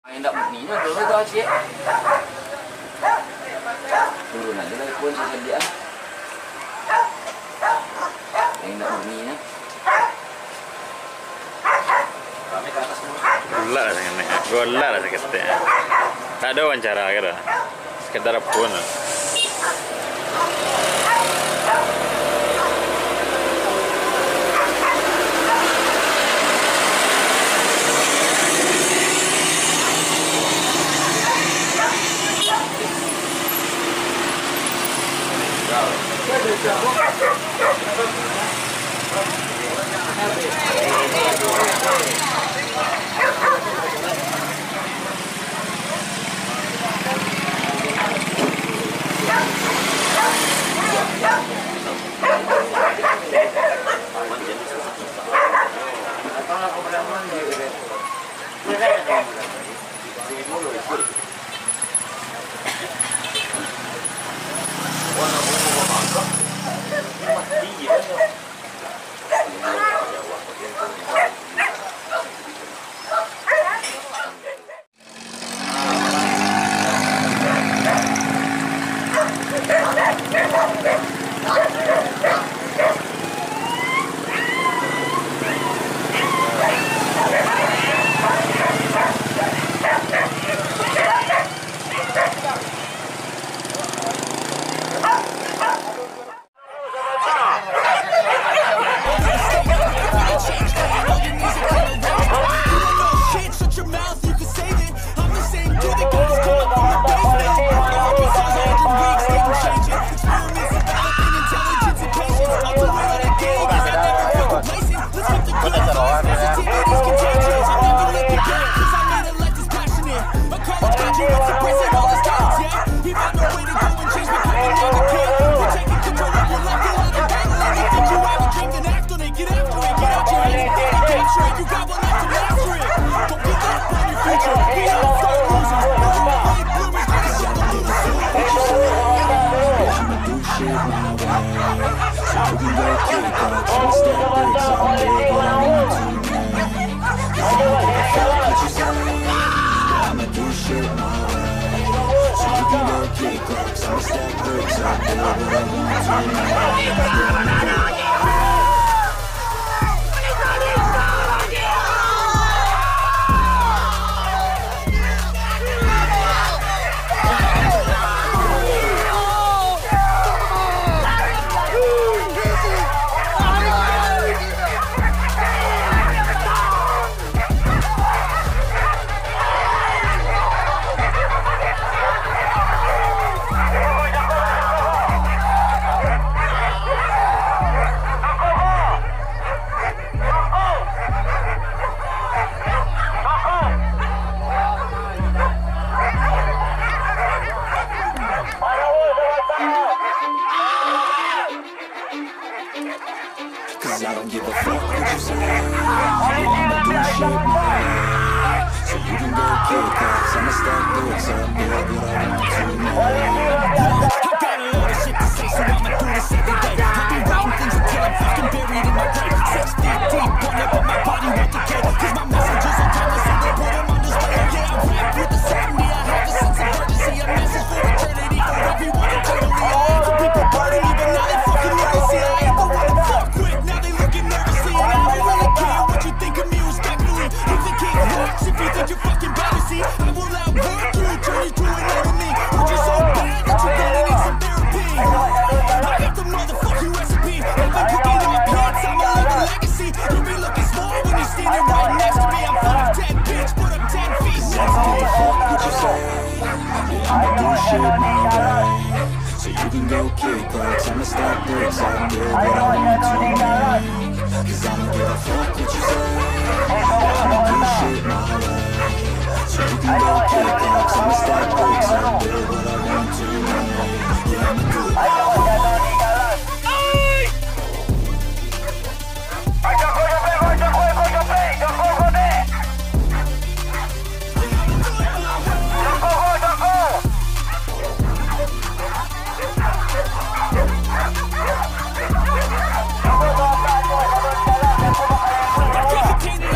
Yang tak bunyinya dulu tu asyik. Turun aja lah pun sedia. Yang tak bunyinya. Kami ke atas semua. Gula lah sangat ni. Gula lah sakit. Tak ada wawancara kira. Sekedar pun.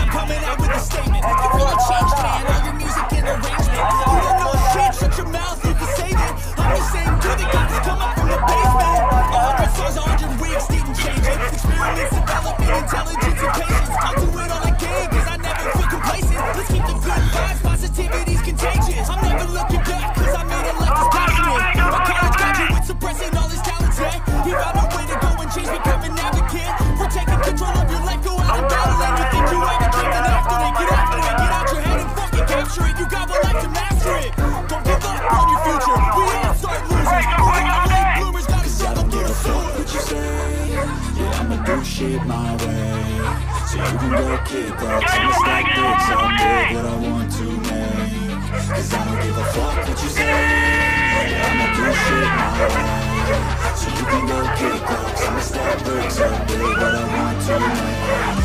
Coming out with a statement. You feel a change, man. All your music in a you got one life to master it. Don't give up on your future. We all start losing. Late bloomers gotta struggle through soon. What you say? Yeah, I'ma do shit my way. So you can go kick rocks, I'ma stack bricks up, build what I want to make. Cause I don't give a fuck what you say. Yeah, I'ma do shit my way. So you can go kick rocks, I'ma stack bricks up, build what I want to make.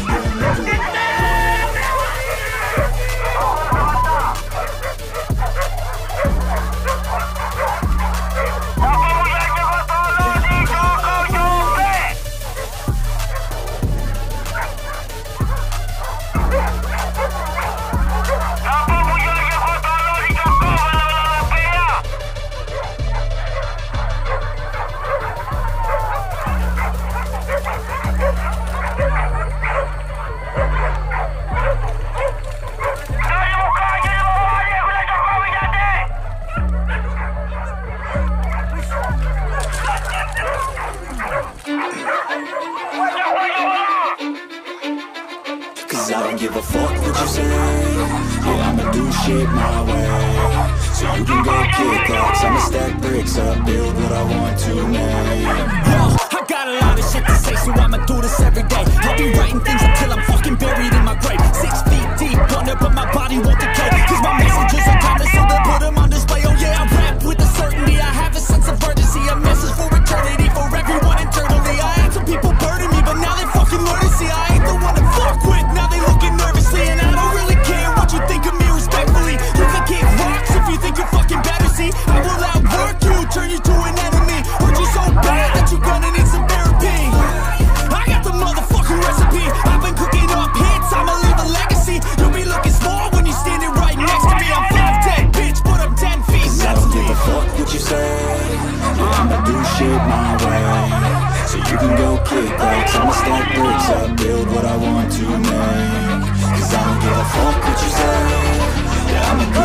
Yeah, I'ma do it. I don't give a fuck what you say. Yeah, I'ma do shit my way. So you can go kick rocks, I'ma stack bricks up, build what I want to make. I got a lot of shit to say, so I'ma do this every day. I'll be writing things until I'm fucking buried in my grave. 6 feet deep under, but my body won't decay. Cause my messages are timeless, so they'll put them on display. Oh yeah, I rap with a certainty, I have a sense of urgency. A message for eternity, for everyone internally. I had some people burning me, but now they fucking learn to see I ain't the one to fuck with. Now they looking nervously, and I don't really care what you think of me respectfully. You can kick rocks if you think you're fucking better, see. I will outwork you, turn you to an enemy. Hurt you so bad that you're gonna need some therapy. I got the motherfucking recipe. I've been cooking up hits, I'ma leave a legacy. You'll be looking small when you're standing right next to me. I'm 5'10", bitch, but I'm 10 feet. I don't give a fuck what you say. Yeah, I'ma do shit my way. So you can go kick rocks, I'ma stack bricks up, build what I want to make. Cause I don't give a fuck what you say. Yeah, I'ma do